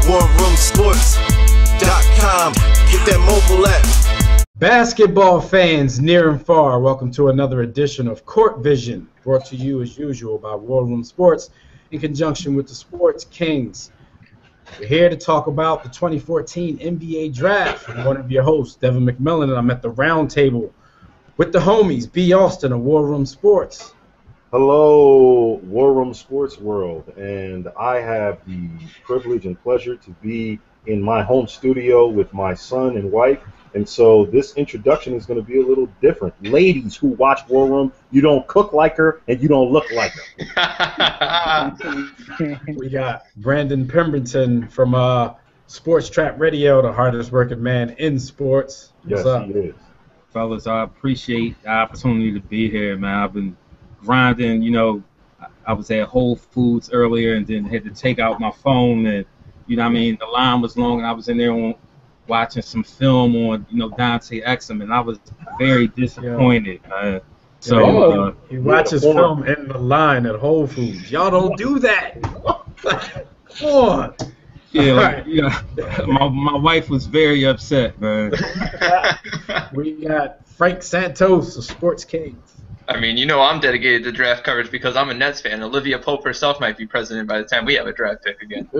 warroomsports.com. Get that mobile app. Basketball fans near and far, welcome to another edition of Court Vision, brought to you as usual by War Room Sports in conjunction with the Sports Kings. We're here to talk about the 2014 NBA Draft. I'm one of your hosts, Devin McMillan, and I'm at the round table with the homies, B. Austin of War Room Sports. Hello, War Room Sports World, and I have the privilege and pleasure to be in my home studio with my son and wife, and so this introduction is going to be a little different. Ladies who watch War Room, you don't cook like her and you don't look like her. We got Brandon Pemberton from Sports Trap Radio, the hardest working man in sports. Yes, What's up? he is. Fellas, I appreciate the opportunity to be here, man. I've been grinding, I was at Whole Foods earlier and then had to take out my phone and, the line was long and I was in there watching some film on, Dante Exum, and I was very disappointed. So he watches film in the line at Whole Foods. Y'all don't do that. Come on. Yeah, my wife was very upset, man. We got Frank Santos of Sports Kings. I mean, I'm dedicated to draft coverage because I'm a Nets fan. Olivia Pope herself might be president by the time we have a draft pick again.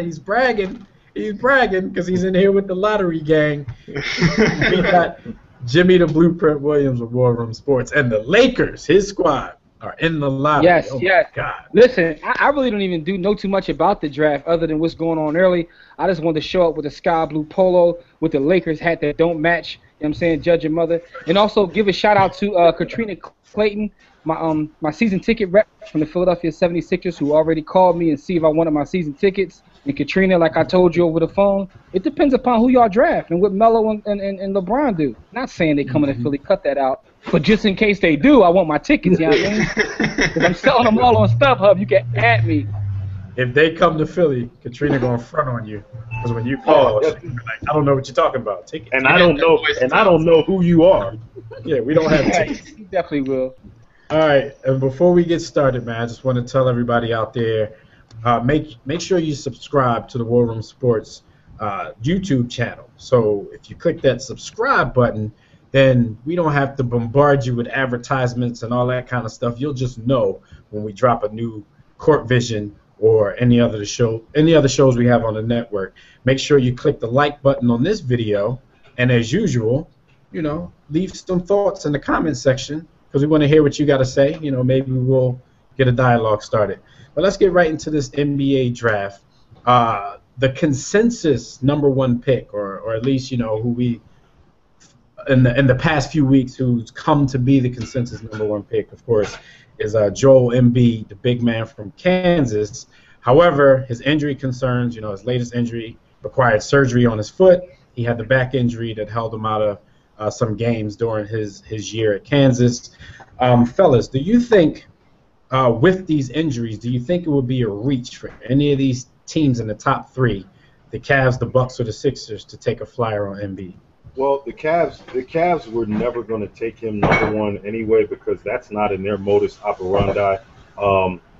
He's bragging. He's bragging because he's in here with the lottery gang. We got Jimmy the Blueprint Williams of War Room Sports, and the Lakers, his squad, are in the lottery. Yes, yes. God. Listen, I really don't even know too much about the draft other than what's going on early. I just wanted to show up with a sky blue polo with the Lakers hat that don't match. You know what I'm saying? Judge your mother. And also give a shout out to Katrina Clayton, my season ticket rep from the Philadelphia 76ers, who already called me and see if I wanted my season tickets. And Katrina, like I told you over the phone, it depends upon who y'all draft and what Melo and LeBron do. Not saying they coming to Philly, cut that out. But just in case they do, I want my tickets, you know what I mean? Because I'm selling them all on StubHub. You can add me. If they come to Philly, Katrina gonna front on you. Because when you call, she'll be like, I don't know what you're talking about. Tickets. And I don't know who you are. Yeah, we don't have tickets. He definitely will. All right, and before we get started, man, I just want to tell everybody out there, make sure you subscribe to the War Room Sports YouTube channel. So if you click that subscribe button, then we don't have to bombard you with advertisements and all that kind of stuff. You'll just know when we drop a new Court Vision or any other shows we have on the network. Make sure you click the like button on this video, and as usual, leave some thoughts in the comment section because we want to hear what you got to say. Maybe we'll get a dialogue started. But let's get right into this NBA draft. The consensus #1 pick, or at least who we in the past few weeks who's come to be the consensus #1 pick, of course, is Joel Embiid, the big man from Kansas. However, his injury concerns, his latest injury required surgery on his foot. He had the back injury that held him out of some games during his year at Kansas. Fellas, do you think with these injuries, do you think it would be a reach for any of these teams in the top three, the Cavs, the Bucks, or the Sixers, to take a flyer on Embiid? Well, the Cavs were never going to take him #1 anyway because that's not in their modus operandi.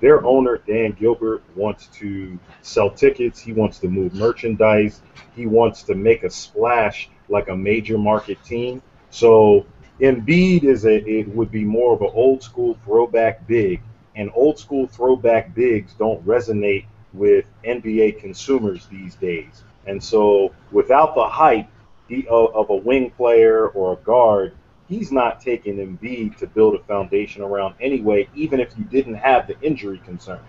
Their owner, Dan Gilbert, wants to sell tickets. He wants to move merchandise. He wants to make a splash like a major market team. So Embiid it would be more of an old school throwback big, and old school throwback bigs don't resonate with NBA consumers these days. And so without the hype of a wing player or a guard, he's not taking Embiid to build a foundation around anyway, even if you didn't have the injury concerns.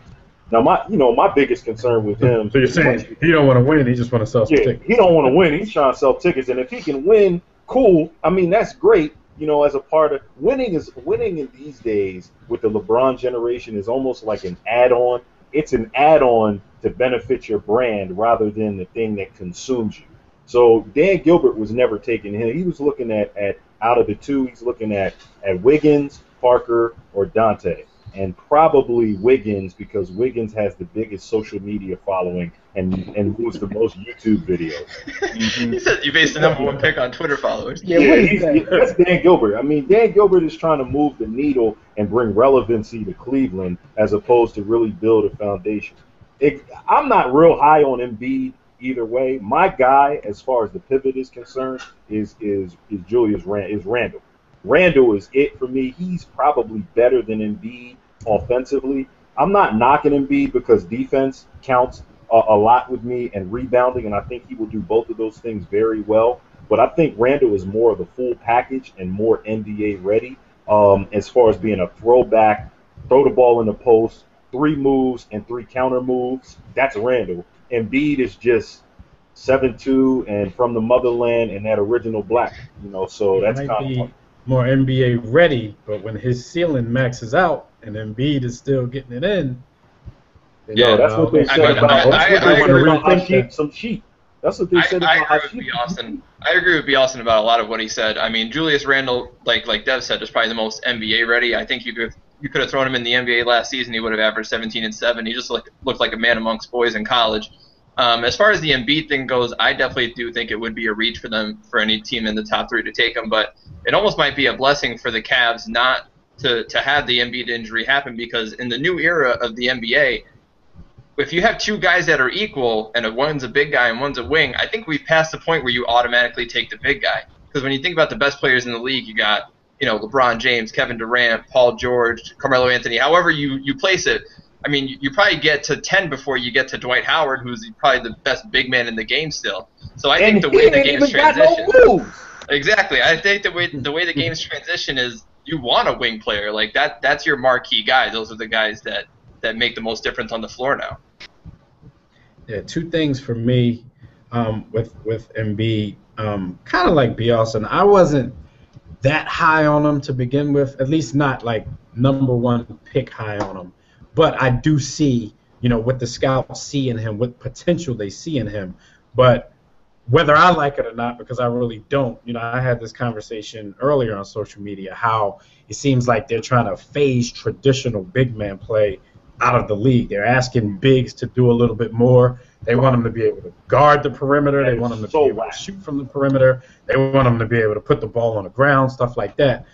Now, my biggest concern with him. So you're saying he don't want to win, he just want to sell some tickets? He don't want to win. He's trying to sell tickets, and if he can win, cool. I mean, that's great. As a part of winning in these days with the LeBron generation is almost like an add-on. It's an add-on to benefit your brand rather than the thing that consumes you. So Dan Gilbert was never taking him. He was looking at out of the two, he's looking at Wiggins, Parker, or Dante. And probably Wiggins, because Wiggins has the biggest social media following and moves the most YouTube videos. He said you based the #1 pick on Twitter followers. That's Dan Gilbert. I mean, Dan Gilbert is trying to move the needle and bring relevancy to Cleveland as opposed to really build a foundation. I'm not real high on Embiid either way. My guy, as far as the pivot is concerned, is Randall. Randall is it for me. He's probably better than Embiid offensively. I'm not knocking Embiid because defense counts a lot with me and rebounding, and I think he will do both of those things very well. But I think Randall is more of the full package and more NBA ready as far as being a throwback, throw the ball in the post, 3 moves and 3 counter moves. That's Randall. Embiid is just 7'2" and from the motherland and that original black, so that's might kind be of more NBA ready, but when his ceiling maxes out and Embiid is still getting it in, that's what they said about some sheep. That's what they said about Austin. I agree with B. Austin about a lot of what he said. I mean, Julius Randle, like Dev said, is probably the most NBA ready. I think you could have thrown him in the NBA last season. He would have averaged 17 and 7. He just looked like a man amongst boys in college. As far as the Embiid thing goes, I definitely do think it would be a reach for them, for any team in the top 3 to take him. But it almost might be a blessing for the Cavs not to have the Embiid injury happen, because in the new era of the NBA, if you have 2 guys that are equal and one's a big guy and one's a wing, I think we've passed the point where you automatically take the big guy. Because when you think about the best players in the league, you got LeBron James, Kevin Durant, Paul George, Carmelo Anthony, however you place it. I mean, you probably get to 10 before you get to Dwight Howard, who's probably the best big man in the game still. So I think the way the game's transition, exactly. I think the way the game's transition is, you want a wing player like that. That's your marquee guy. Those are the guys that make the most difference on the floor now. Yeah, 2 things for me with Embiid. Kind of like B. Austin, I wasn't that high on him to begin with, at least not like number 1 pick high on him. But I do see, what the scouts see in him, what potential they see in him. But whether I like it or not, because I really don't, I had this conversation earlier on social media, how it seems like they're trying to phase traditional big man play out of the league. They're asking bigs to do a little bit more. They want them to be able to guard the perimeter. They want them to be able to shoot from the perimeter. They want them to be able to put the ball on the ground, stuff like that.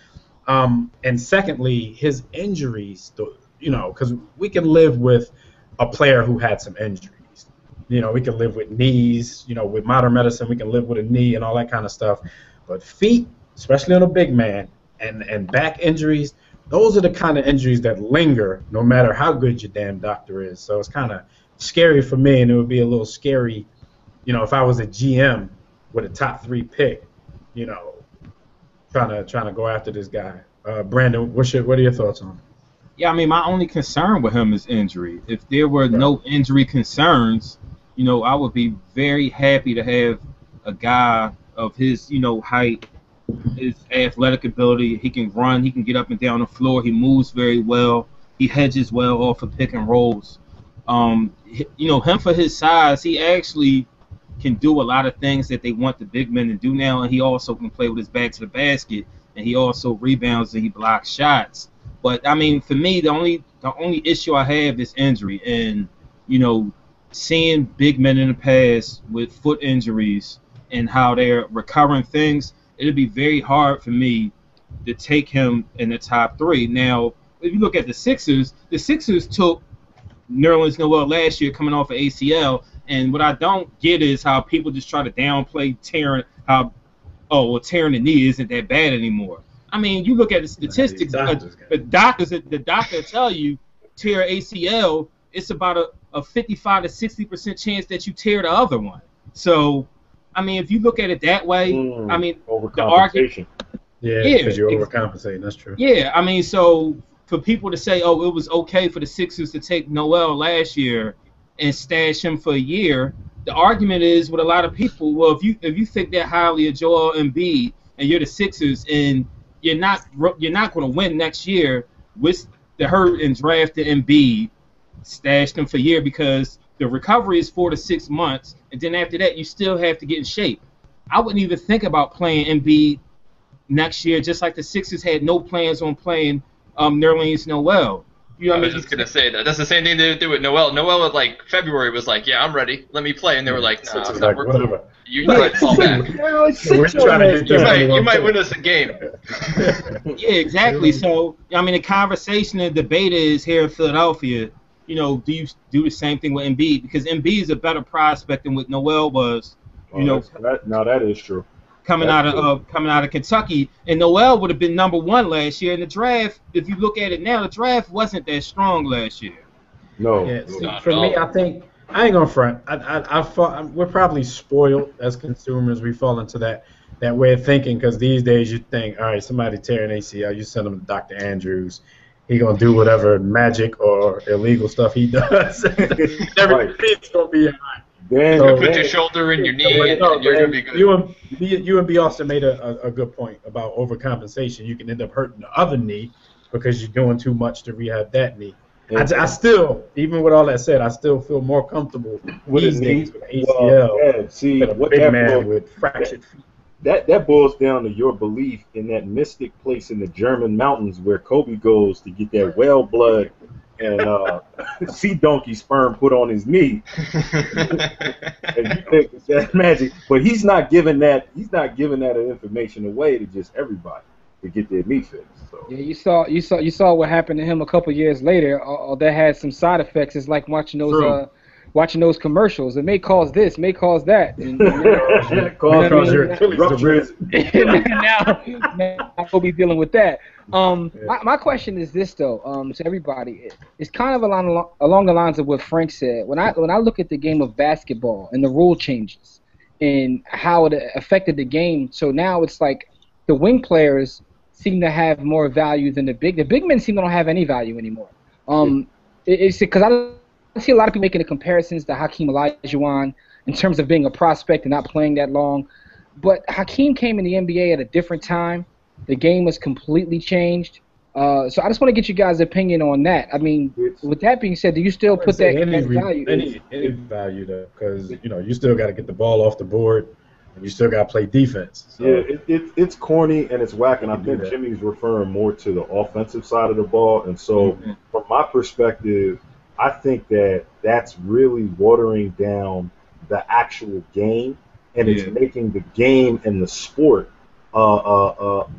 And secondly, his injuries, because we can live with a player who had some injuries. We can live with knees. With modern medicine, we can live with a knee and all that kind of stuff. But feet, especially on a big man, and back injuries, those are the kind of injuries that linger no matter how good your damn doctor is. So it's kind of scary for me, and it would be a little scary, if I was a GM with a top 3 pick, trying to go after this guy. Brandon, what are your thoughts on him? Yeah, I mean, my only concern with him is injury. If there were no injury concerns, I would be very happy to have a guy of his, height, his athletic ability. He can run. He can get up and down the floor. He moves very well. He hedges well off of pick and rolls. Him for his size, he actually can do a lot of things that they want the big men to do now, and he also can play with his back to the basket, and he also rebounds and he blocks shots. But I mean, for me, the only issue I have is injury, and seeing big men in the past with foot injuries and how they're recovering things, it'd be very hard for me to take him in the top 3. Now, if you look at the Sixers took Nerlens Noel last year coming off of ACL, and what I don't get is how people just try to downplay tearing the knee isn't that bad anymore. I mean, you look at the statistics. The doctor tell you tear ACL, it's about a 55 to 60% chance that you tear the other one. So, I mean, if you look at it that way, I mean, the argument. Yeah, because you're overcompensating. That's true. Yeah, I mean, so for people to say, oh, it was okay for the Sixers to take Noel last year and stash him for a year, the argument is with a lot of people, well, if you think that highly of Joel Embiid and you're the Sixers and you're not going to win next year with the hurt and drafted Embiid, stashed him for a year because the recovery is 4 to 6 months, and then after that you still have to get in shape. I wouldn't even think about playing Embiid next year, just like the Sixers had no plans on playing Nerlens Noel. I was just gonna say that. That's the same thing they did with Noel. Noel at February was like, "Yeah, I'm ready. Let me play," and they were like, "No, it's not working. You might fall back. You might win us a game." Yeah, exactly. So I mean, the conversation and debate is here in Philadelphia. do you do the same thing with Embiid? Because Embiid is a better prospect than what Noel was. That is true. Coming out of Kentucky, and Noel would have been -- 1 last year in the draft. If you look at it now, the draft wasn't that strong last year. No. Yeah, see, for me, I think I ain't gonna front. We're probably spoiled as consumers. We fall into that way of thinking because these days you think, all right, somebody tear an ACL, you send them to Dr. Andrews. He gonna do whatever magic or illegal stuff he does. Everything's gonna be all right. Then you put your shoulder in your knee, and you're gonna be good. You and B. Austin made a good point about overcompensation. You can end up hurting the other knee because you're doing too much to rehab that knee. I still, even with all that said, I still feel more comfortable these days with ACL than a big man with fractured feet. That boils down to your belief in that mystic place in the German mountains where Kobe goes to get that whale blood and sea donkey sperm put on his knee. And you think that's magic, but he's not giving that information away to just everybody to get their knee fixed. So. Yeah, you saw what happened to him a couple years later. That had some side effects. It's like watching those commercials. It may cause this, may cause that. And, your Achilles now we'll be dealing with that. My question is this though, to everybody. It's kind of along the lines of what Frank said. When I look at the game of basketball and the rule changes and how it affected the game, so now it's like the wing players seem to have more value than the big men seem to don't have any value anymore. It's because I see a lot of people making the comparisons to Hakeem Olajuwon in terms of being a prospect and not playing that long. But Hakeem came in the NBA at a different time. The game was completely changed. So I just want to get you guys' opinion on that. I mean, with that being said, do you still put that value? Any value though, because you still got to get the ball off the board, and you still got to play defense. So. Yeah, it's corny and it's whack, and I think Jimmy's referring more to the offensive side of the ball. And so, from my perspective, I think that's really watering down the actual game, and it's making the game and the sport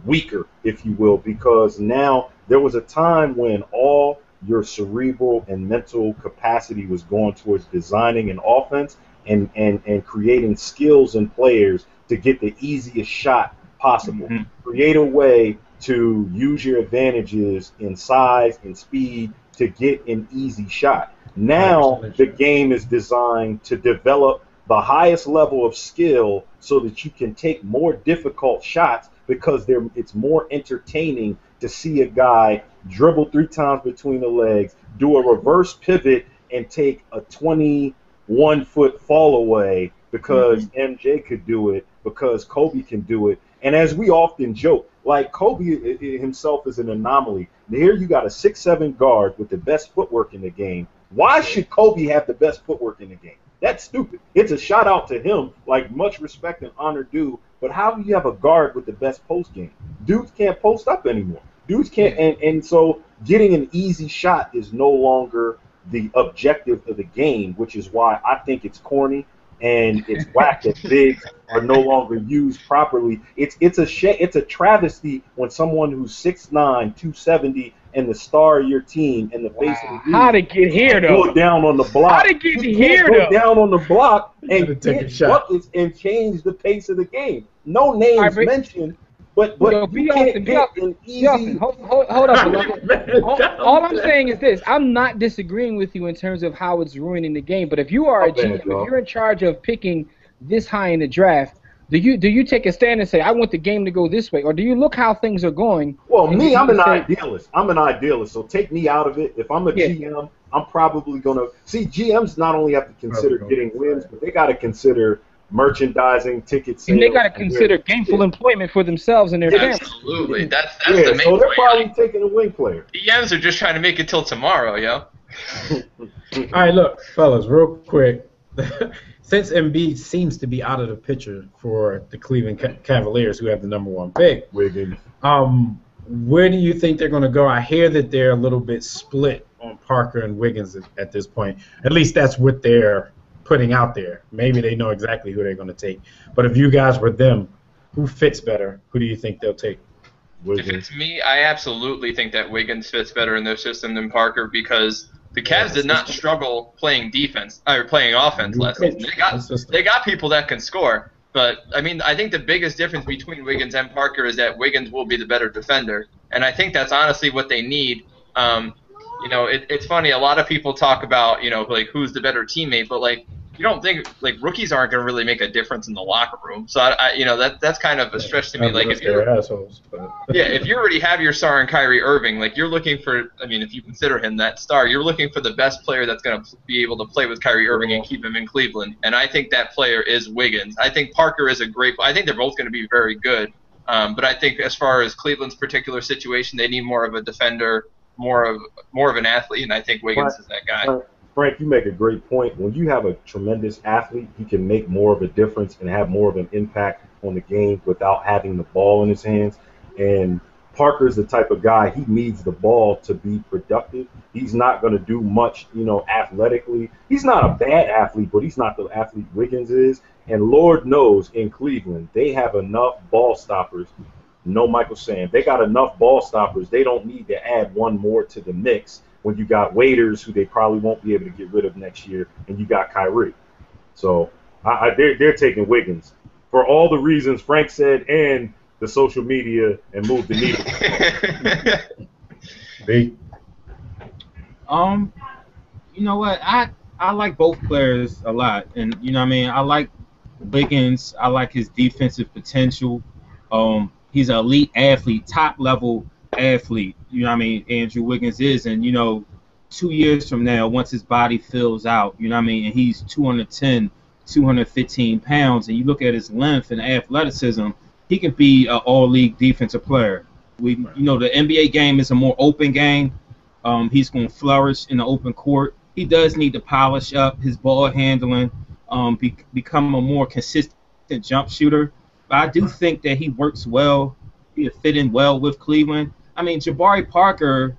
weaker, if you will, because now there was a time when all your cerebral and mental capacity was going towards designing an offense and creating skills in players to get the easiest shot possible. Create a way to use your advantages in size and speed to get an easy shot. Now the game is designed to develop the highest level of skill so that you can take more difficult shots because it's more entertaining to see a guy dribble 3 times between the legs, do a reverse pivot, and take a 21-foot fall away because MJ could do it, because Kobe can do it. And as we often joke, like Kobe himself is an anomaly. Here you got a 6'7" guard with the best footwork in the game. Why should Kobe have the best footwork in the game? That's stupid. It's a shout out to him, like much respect and honor due. But how do you have a guard with the best post game? Dudes can't post up anymore. Dudes can't, and so getting an easy shot is no longer the objective of the game, which is why I think it's corny and it's whack that bigs are no longer used properly. It's a travesty when someone who's 6'9", 270, and the star of your team and the face of the league. How'd it get here though? Go down on the block. How'd it get here though? Go down on the block and get buckets and change the pace of the game. No names mentioned. But you can't get an easy. Hold up. All I'm saying is this: I'm not disagreeing with you in terms of how it's ruining the game. But if you are a GM, if you're in charge of picking this high in the draft, do you take a stand and say, I want the game to go this way, or do you look how things are going? Well, me, I'm an idealist. I'm an idealist. So take me out of it. If I'm a GM, I'm probably gonna see. GMs not only have to consider getting wins, but they got to consider merchandising, ticket sales. And they got to consider gainful employment for themselves and their families. Absolutely. That's the main so they're point. probably taking a wing player. DMs are just trying to make it till tomorrow, yo. All right, look, fellas, real quick. Since Embiid seems to be out of the picture for the Cleveland Cavaliers, who have the #1 pick, Wiggins. Where do you think they're going to go? I hear that they're a little bit split on Parker and Wiggins at this point. At least that's what they're putting out there. Maybe they know exactly who they're going to take. But if you guys were them, who fits better? Who do you think they'll take? Wiggins. If it's me, I absolutely think that Wiggins fits better in their system than Parker because The Cavs did not struggle playing defense or playing offense last season. They got people that can score. But, I mean, I think the biggest difference between Wiggins and Parker is that Wiggins will be the better defender. And I think that's honestly what they need. You know, it's funny. A lot of people talk about, you know, like who's the better teammate. But, like, you don't think, like, rookies aren't going to really make a difference in the locker room. So, you know, that's kind of a stretch to me. Like, if you're assholes, but. Yeah, if you already have your star in Kyrie Irving, like, you're looking for, I mean, if you consider him that star, you're looking for the best player that's going to be able to play with Kyrie Irving and keep him in Cleveland. And I think that player is Wiggins. I think Parker is I think they're both going to be very good. But I think as far as Cleveland's particular situation, they need more of a defender, more of an athlete, and I think Wiggins is that guy. Frank, you make a great point. When you have a tremendous athlete, he can make more of a difference and have more of an impact on the game without having the ball in his hands. And Parker's the type of guy, he needs the ball to be productive. He's not going to do much, you know, athletically. He's not a bad athlete, but he's not the athlete Wiggins is. And Lord knows in Cleveland, they have enough ball stoppers. No Michael Sam. They got enough ball stoppers. They don't need to add one more to the mix when you got Waiters, who they probably won't be able to get rid of next year, and you got Kyrie. So they're taking Wiggins for all the reasons Frank said and the social media and move the needle. B. You know what? I like both players a lot, and you know what I mean. I like Wiggins. I like his defensive potential. He's an elite athlete, top level athlete. You know what I mean? Andrew Wiggins is, and you know, 2 years from now, once his body fills out, you know what I mean, and he's 210, 215 pounds, and you look at his length and athleticism, he can be an all-league defensive player. You know, the NBA game is a more open game. He's going to flourish in the open court. He does need to polish up his ball handling, become a more consistent jump shooter. But I do think that he works well. He'll fit in well with Cleveland. I mean, Jabari Parker,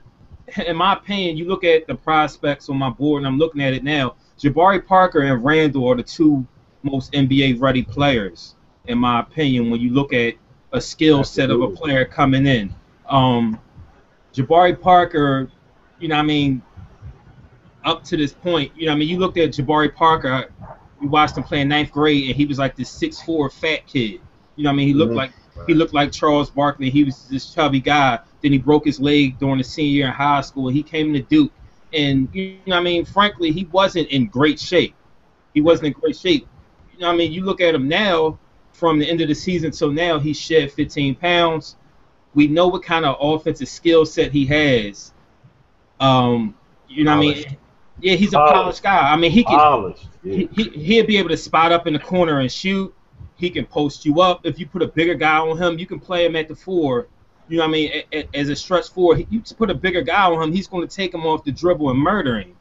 in my opinion, you look at the prospects on my board, and I'm looking at it now, Jabari Parker and Randall are the two most NBA-ready players, in my opinion, when you look at a skill set of a player coming in. Jabari Parker, you know what I mean, up to this point, you know what I mean, you looked at Jabari Parker, you watched him play in 9th grade, and he was like this 6'4" fat kid. You know what I mean? He looked like Charles Barkley. He was this chubby guy. Then he broke his leg during the senior year in high school. He came to Duke. And, you know what I mean, frankly, he wasn't in great shape. You know what I mean? You look at him now, from the end of the season till now, he shed 15 pounds. We know what kind of offensive skill set he has. You know what I mean? Yeah, he's a polished guy. I mean, he can. He'll be able to spot up in the corner and shoot. He can post you up. If you put a bigger guy on him, you can play him at the 4. You know what I mean? As a stretch 4, you just put a bigger guy on him, he's going to take him off the dribble and murder him.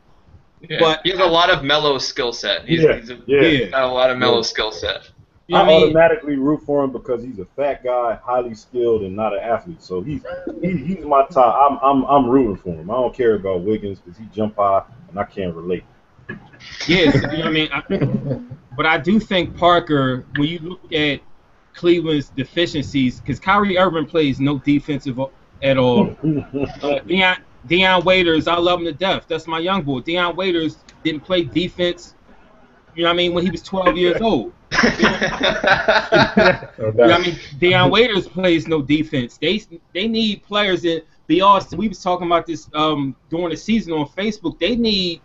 Yeah, but he has a lot of mellow skill set. He's got a lot of mellow skill set. I automatically root for him because he's a fat guy, highly skilled, and not an athlete. So he's my top. I'm rooting for him. I don't care about Wiggins because he jump high and I can't relate. Yes, you know what I mean. But I do think Parker, when you look at Cleveland's deficiencies, because Kyrie Irving plays no defensive at all. Deion Waiters, I love him to death. That's my young boy. Deion Waiters didn't play defense, you know what I mean, when he was 12 years old. You know what I mean? Deion Waiters plays no defense. They need players that we was talking about this during the season on Facebook. They need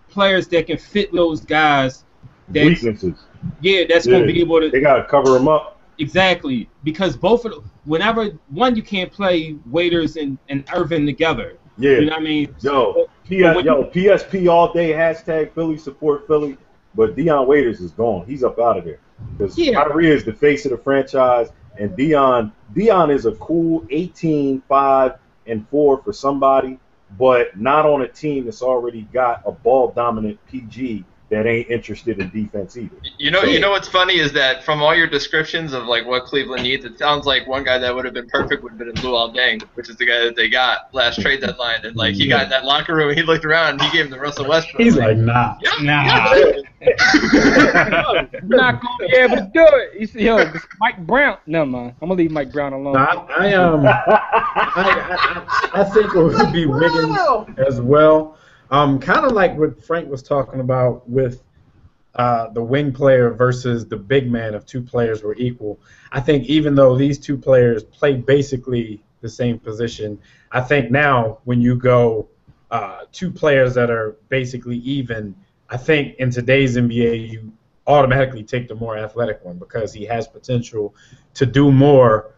players that can fit those guys. Weaknesses. Yeah, that's going to be able to. They got to cover them up. Exactly, because both of them, whenever you can't play Waiters and Irvin together. Yeah. You know what I mean? PSP all day, hashtag Philly support Philly. But Deion Waiters is gone. He's up out of there. Because Kyrie is the face of the franchise, and Deion is a cool 18, 5, and 4 for somebody, but not on a team that's already got a ball-dominant PG that ain't interested in defense either. You know what's funny is that from all your descriptions of like what Cleveland needs, it sounds like one guy that would have been perfect would have been Luol Deng, which is the guy that they got last trade deadline. And like he got in that locker room, and he looked around, and he gave him the Russell Westbrook. He's like, nah. You're not gonna be able to do it. You see, this Mike Brown. Never mind. I'm gonna leave Mike Brown alone. I think it would be Wiggins as well. Kind of like what Frank was talking about with the wing player versus the big man if two players were equal. I think even though these two players play basically the same position, I think now when you go two players that are basically even, I think in today's NBA you automatically take the more athletic one because he has potential to do more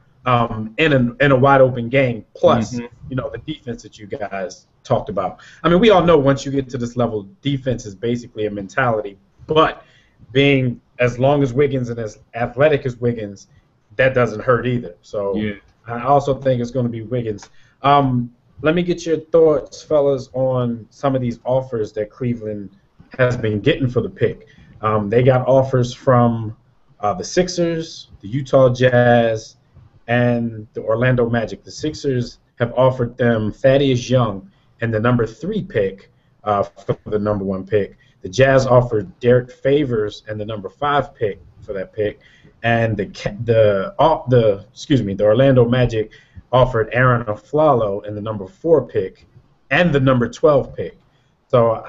in a wide open game. Plus, the defense that you guys talked about. I mean, we all know once you get to this level, defense is basically a mentality. But being as long as Wiggins and as athletic as Wiggins, that doesn't hurt either. So yeah. I also think it's going to be Wiggins. Let me get your thoughts, fellas, on some of these offers that Cleveland has been getting for the pick. They got offers from the Sixers, the Utah Jazz, and the Orlando Magic. The Sixers have offered them Thaddeus Young and the number 3 pick for the number 1 pick. The Jazz offered Derek Favors and the number 5 pick for that pick, and the Orlando Magic offered Aaron Aflalo and the number 4 pick and the number 12 pick. So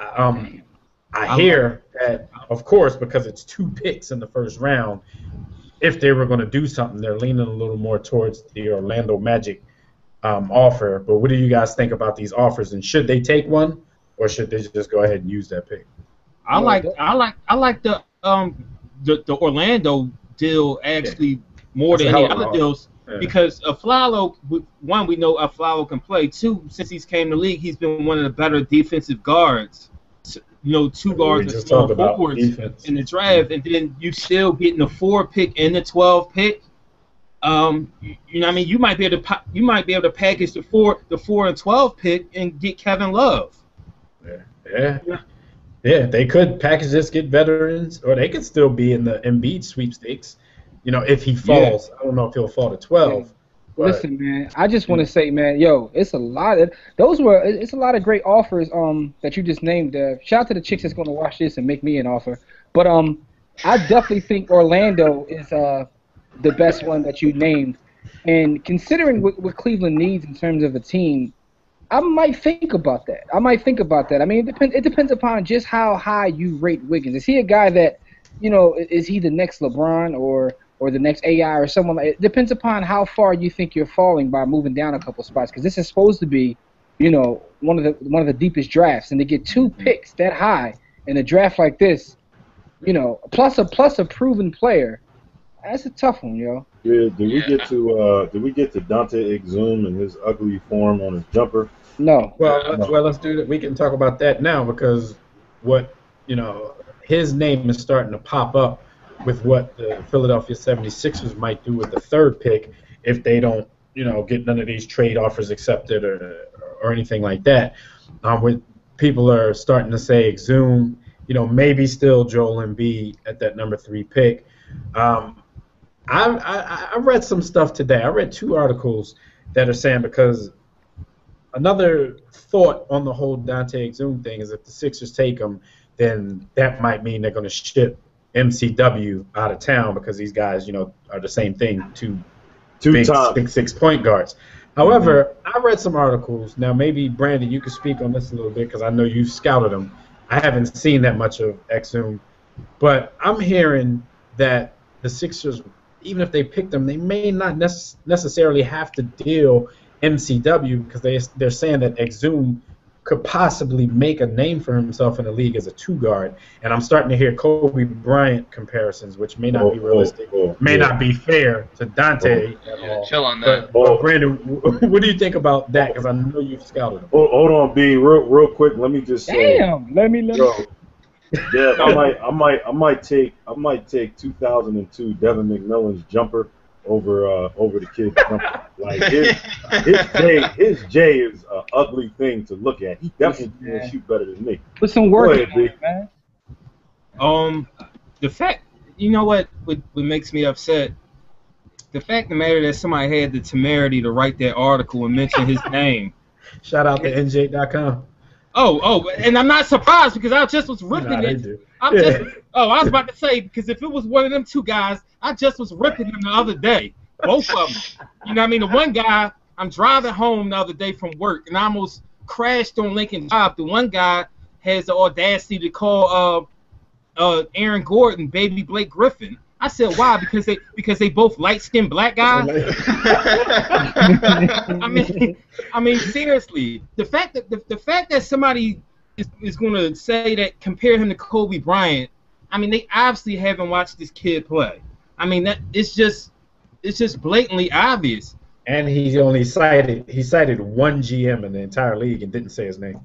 I hear that, of course, because it's 2 picks in the first round, if they were going to do something, they're leaning a little more towards the Orlando Magic offer. But what do you guys think about these offers, and should they take one, or should they just go ahead and use that pick? I like the Orlando deal actually more than any other deals because Aflalo, one, we know Aflalo can play. 2, since he's came to the league, he's been one of the better defensive guards. 2 guards and small forwards in the draft, and then you still getting the 4 pick and the 12 pick. I mean, you might be able to package the 4 and 12 pick and get Kevin Love. Yeah, they could package this, get veterans, or they could still be in the Embiid sweepstakes. If he falls, I don't know if he'll fall to 12. But listen, man, I just want to say, man, it's a lot of it's a lot of great offers that you just named. Shout out to the chicks that's going to watch this and make me an offer. But I definitely think Orlando is the best one that you named. And considering what Cleveland needs in terms of a team, I might think about that. I mean, it depends upon just how high you rate Wiggins. Is he a guy that, is he the next LeBron or the next AI or someone like? It depends upon how far you think you're falling by moving down a couple spots, because this is supposed to be, one of the deepest drafts, and to get 2 picks that high in a draft like this, plus a proven player, that's a tough one, yo. Yeah, did we get to Dante Exum and his ugly form on his jumper? No. Well, let's do that. We can talk about that now because his name is starting to pop up with what the Philadelphia 76ers might do with the 3rd pick if they don't, get none of these trade offers accepted or anything like that. Where people are starting to say Exum, maybe still Joel Embiid at that number 3 pick. I read some stuff today. I read 2 articles that are saying, because another thought on the whole Dante Exum thing is if the Sixers take him, then that might mean they're going to ship MCW out of town because these guys, are the same thing, 2 big 6 point guards. However, I read some articles. Now, maybe, Brandon, you could speak on this a little bit because I know you've scouted him. I haven't seen that much of Exum, but I'm hearing that the Sixers, even if they pick them, they may not necessarily have to deal MCW because they're saying that Exum could possibly make a name for himself in the league as a 2 guard. And I'm starting to hear Kobe Bryant comparisons, which may not be realistic, may not be fair to Dante at all. Chill on that. But Brandon, what do you think about that? Because I know you've scouted him. Hold on, B, real quick. Let me just say. Damn, let me. Yeah, I might take 2002 Devin McMillan's jumper over the kid's jumper. Like his J is an ugly thing to look at. He definitely can shoot better than me. Put some work in it, man. The fact, what makes me upset? The fact of the matter that somebody had the temerity to write that article and mention his name. Shout out to NJ.com. Oh, and I'm not surprised because I just was ripping it. I was about to say, because if it was one of them 2 guys, I just was ripping them the other day. Both of them. You know what I mean? The one guy, I'm driving home the other day from work, and I almost crashed on Lincoln Drive. The one guy, has the audacity to call Aaron Gordon baby Blake Griffin. I said, why? Because they both light-skinned black guys. I mean, seriously, the fact that somebody is going to say that, compare him to Kobe Bryant. I mean, they obviously haven't watched this kid play. I mean, that it's just blatantly obvious. And he cited one GM in the entire league and didn't say his name.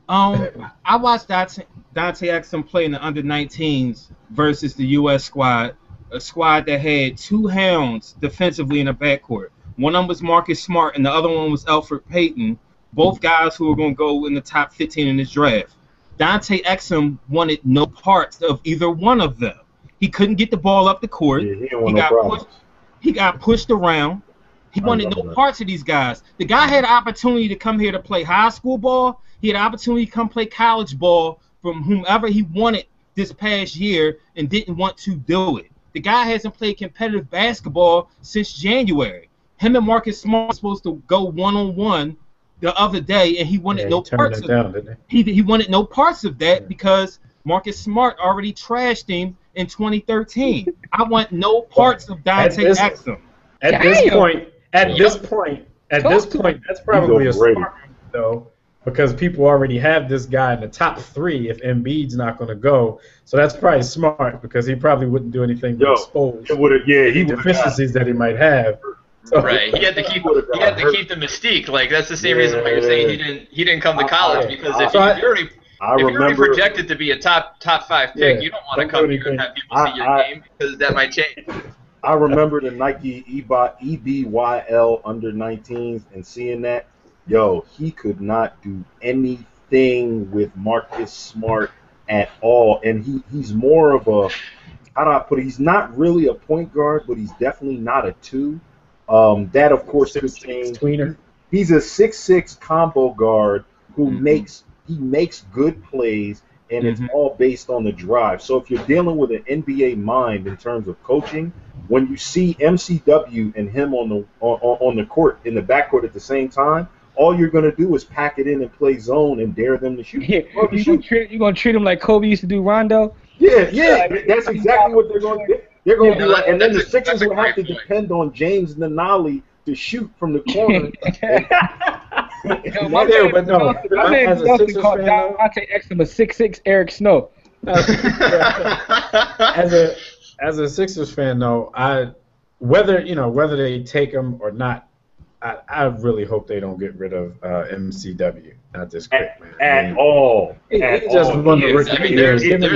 I watched Dante Exum play in the under-19s versus the U.S. squad, a squad that had two hounds defensively in the backcourt. One of them was Marcus Smart, and the other one was Elfrid Payton, both guys who were going to go in the top 15 in this draft. Dante Exum wanted no parts of either one of them. He couldn't get the ball up the court. Yeah, he got pushed around. He wanted no parts of these guys. The guy had an opportunity to come here to play high school ball. He had an opportunity to come play college ball from whomever he wanted this past year and didn't want to do it. The guy hasn't played competitive basketball since January. Him and Marcus Smart were supposed to go one-on-one the other day, and he wanted no parts of that. He wanted no parts of that because Marcus Smart already trashed him in 2013. I want no parts of Dante Exum. At this point, that's probably a smart move, though, because people already have this guy in the top 3 if Embiid's not going to go. So that's probably smart because he probably wouldn't do anything to expose the deficiencies that he might have. So, right, he had to keep the mystique. Like that's the same reason why you're saying he didn't come to college because if you're already projected to be a top 5 pick, you don't want to come here and have people see your game because that might change. I remember the Nike EBYL under 19s and seeing that. Yo, he could not do anything with Marcus Smart at all. And he's more of a, how do I put it? He's not really a point guard, but he's definitely not a 2. That, of course, could change. Tweener. He's a 6'6" combo guard who makes good plays, and it's all based on the drive. So if you're dealing with an NBA mind in terms of coaching, when you see MCW and him on the court, in the backcourt at the same time, all you're going to do is pack it in and play zone and dare them to shoot. You're going to treat him like Kobe used to do Rondo? Yeah, that's exactly what they're going to do. They're going to be like, and then the Sixers will have to depend on James Nanali to shoot from the corner. My man Dustin called Dante Exum a 6'6" Eric Snow. As a Sixers fan, though, whether they take him or not, I really hope they don't get rid of MCW. Not this quick, man. At all. There's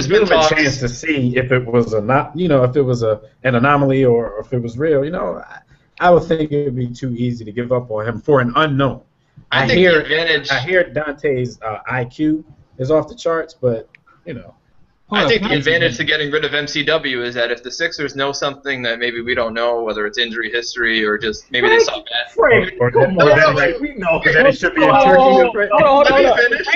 been a chance to see if it was if it was an anomaly or if it was real. I would think it would be too easy to give up on him for an unknown. I hear Dante's IQ is off the charts, but I think the advantage to getting rid of MCW is that if the Sixers know something that maybe we don't know, whether it's injury history or just maybe they saw bad. We know that it should be in Turkey.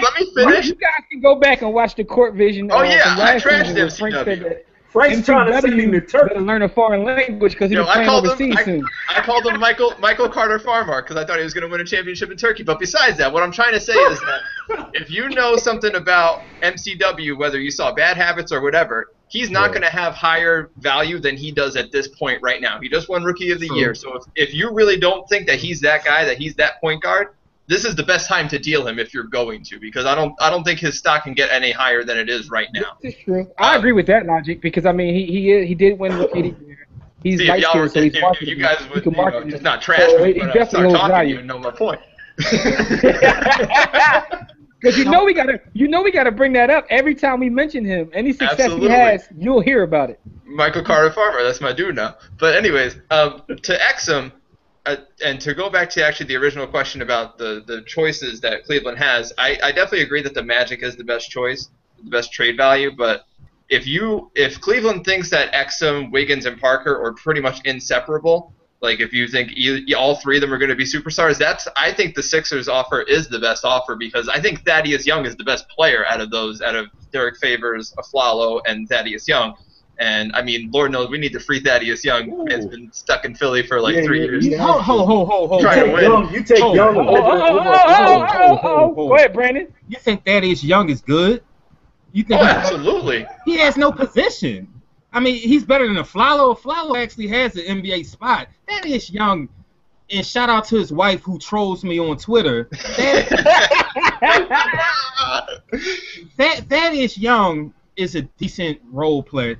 Let me finish. You guys can go back and watch the court vision. Oh yeah, I trashed MCW. Frank's trying to send him to Turkey. Better learn a foreign language because he's playing overseas soon. I called him Michael Carter Farmar because I thought he was going to win a championship in Turkey. But besides that, what I'm trying to say is that if you know something about MCW, whether you saw bad habits or whatever, he's not going to have higher value than he does at this point right now. He just won Rookie of the Year. So if you really don't think that he's that guy, that he's that point guard, this is the best time to deal him if you're going to, because I don't think his stock can get any higher than it is right now. This is true. I agree with that logic because I mean he did win Rookie of the Year. He's light skinned, so he's if you guys would just not trash me when I start talking, you know my point. Because we gotta bring that up every time we mention him. Any success he has, you'll hear about it. Michael Carter Farmer, that's my dude now. But anyways, to Exum. And to go back to actually the original question about the choices that Cleveland has, I definitely agree that the Magic is the best choice, the best trade value. But if Cleveland thinks that Exum, Wiggins, and Parker are pretty much inseparable, like if you think all 3 of them are going to be superstars, I think the Sixers offer is the best offer because I think Thaddeus Young is the best player out of Derek Favors, Aflalo, and Thaddeus Young. And, I mean, Lord knows we need to free Thaddeus Young. Man's been stuck in Philly for like 3 years. Hold. You take Young. Go ahead, Brandon. You think Thaddeus Young is good? You think Oh, absolutely. he has no position? I mean, he's better than Aflalo. Aflalo actually has an NBA spot. Thaddeus Young, and shout out to his wife who trolls me on Twitter. Thaddeus Young is a decent role player.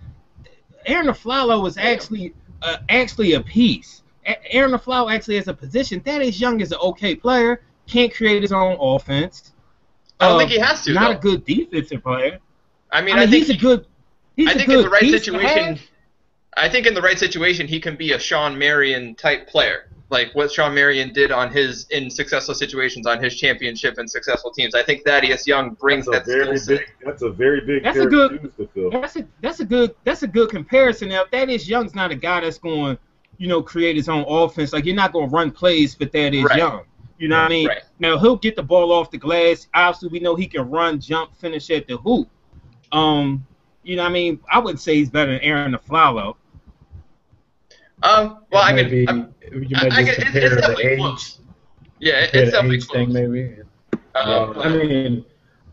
Aaron Aflalo is actually a piece. Aaron Aflalo actually has a position. Thaddeus Young is an okay player. Can't create his own offense. I don't think he has to. Not though. a good defensive player. I mean, he's a good. I think in the right situation, in the right situation, he can be a Sean Marion type player, like what Sean Marion did in successful situations on his championship and successful teams. I think Thaddeus Young brings that skill set. That's a very big That's pair a good. of shoes to fill. That's a good comparison. Now, Thaddeus Young's not a guy that's going, create his own offense. Like, you're not going to run plays for Thaddeus Young. You know what I mean? Right. Now, he'll get the ball off the glass. Obviously, we know he can run, jump, finish at the hoop. You know what I mean? I wouldn't say he's better than Aaron Aflalo. Well, I mean, you might just compare it's the definitely age. close. Yeah, compare it's the definitely age close. thing, maybe. I mean,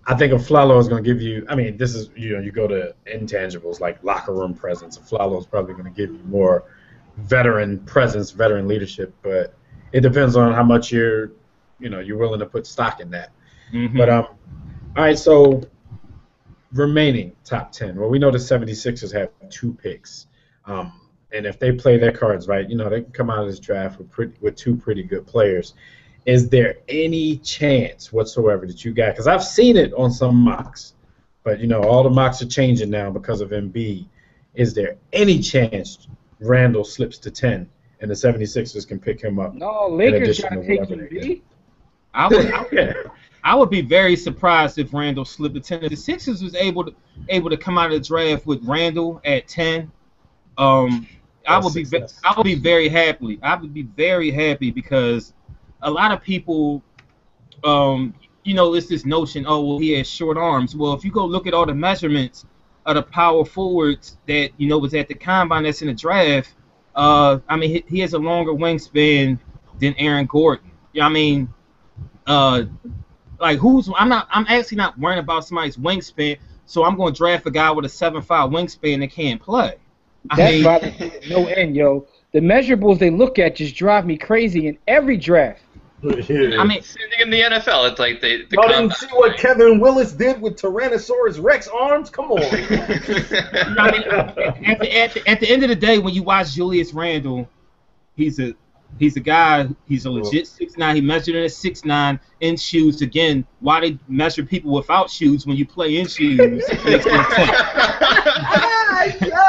I think Aflalo is going to give you. I mean, this is you go to intangibles like locker room presence. Aflalo is probably going to give you more veteran presence, veteran leadership, but it depends on how much you're willing to put stock in that. Mm-hmm. But all right, so remaining top 10. Well, we know the 76ers have 2 picks. And if they play their cards right, they can come out of this draft with 2 pretty good players. Is there any chance whatsoever that you got? Because I've seen it on some mocks, but all the mocks are changing now because of Embiid. Is there any chance Randall slips to 10 and the 76ers can pick him up? No, Lakers addition gotta to take whatever him, they B. I would be very surprised if Randall slipped to 10. If the Sixers was able to come out of the draft with Randall at 10, I would be very happy. I would be very happy because a lot of people, it's this notion, he has short arms. Well, if you go look at all the measurements of the power forwards that was at the combine that's in the draft, I mean he has a longer wingspan than Aaron Gordon. I mean, I'm actually not worrying about somebody's wingspan, so I'm going to draft a guy with a 7'5" wingspan that can't play. That's no end, yo. The measurables they look at just drive me crazy in every draft. Yeah. I mean, same thing in the NFL. It's like the Y'all didn't see what Kevin Willis did with Tyrannosaurus Rex arms? Come on. I mean, at the end of the day, when you watch Julius Randle, he's a guy. He's a legit 6'9". He measured in at 6'9" in shoes. Again, why they measure people without shoes when you play in shoes makes no sense.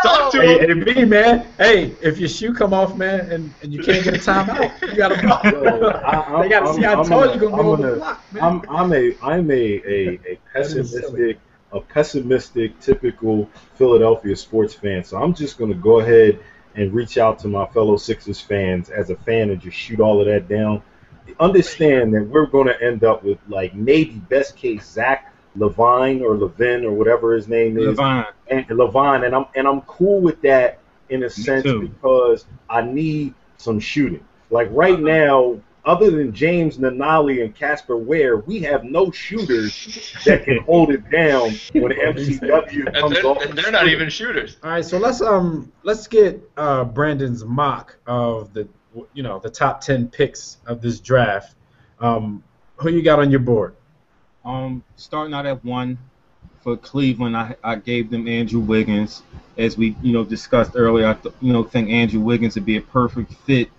Talk to Hey, him. me, man. Hey, if your shoe come off, man, and you can't get a timeout, you gotta block. They gotta see how tall you gonna be on the block, man. I'm a pessimistic, typical Philadelphia sports fan. So I'm just gonna go ahead and reach out to my fellow Sixers fans as a fan and just shoot all of that down. Understand that we're gonna end up with maybe best case Zach Levine or Levin or whatever his name is. Levine, and I'm cool with that in a sense because I need some shooting. Like right now, other than James Nanali and Casper Ware, we have no shooters that can hold it down when MCW comes off. And they're not even shooters. All right, so let's get Brandon's mock of the top 10 picks of this draft. Who you got on your board? Starting out at 1 for Cleveland, I gave them Andrew Wiggins. As we discussed earlier, I think Andrew Wiggins would be a perfect fit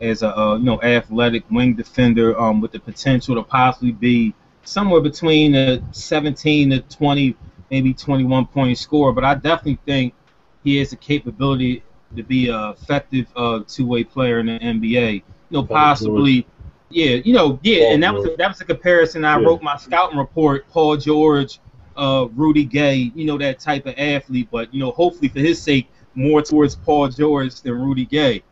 as a athletic wing defender with the potential to possibly be somewhere between a 17 to 20, maybe 21 point scorer. But I definitely think he has the capability to be an effective two-way player in the NBA. Possibly. Yeah, and that was a comparison. I wrote my scouting report, Paul George, Rudy Gay, that type of athlete, but hopefully for his sake, more towards Paul George than Rudy Gay.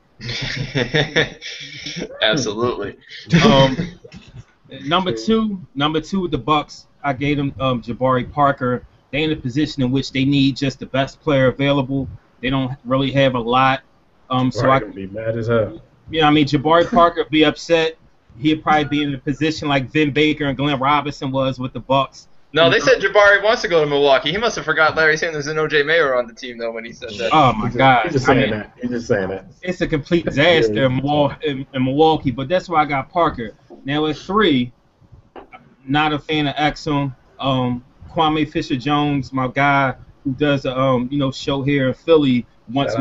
Absolutely. Number two with the Bucks, I gave them Jabari Parker. They're in a position in which they need just the best player available. They don't really have a lot. So I can be mad as hell. Jabari Parker would be upset. He'd probably be in a position like Vin Baker and Glenn Robinson was with the Bucks. No, they said Jabari wants to go to Milwaukee. He must have forgot Larry Sanders and O.J. Mayer on the team, though, when he said that. Oh, my God. He's just saying that. He's just saying that. It's a complete disaster in Milwaukee, but that's why I got Parker. Now, at 3, not a fan of Exum. Kwame Fisher-Jones, my guy who does a show here in Philly, wants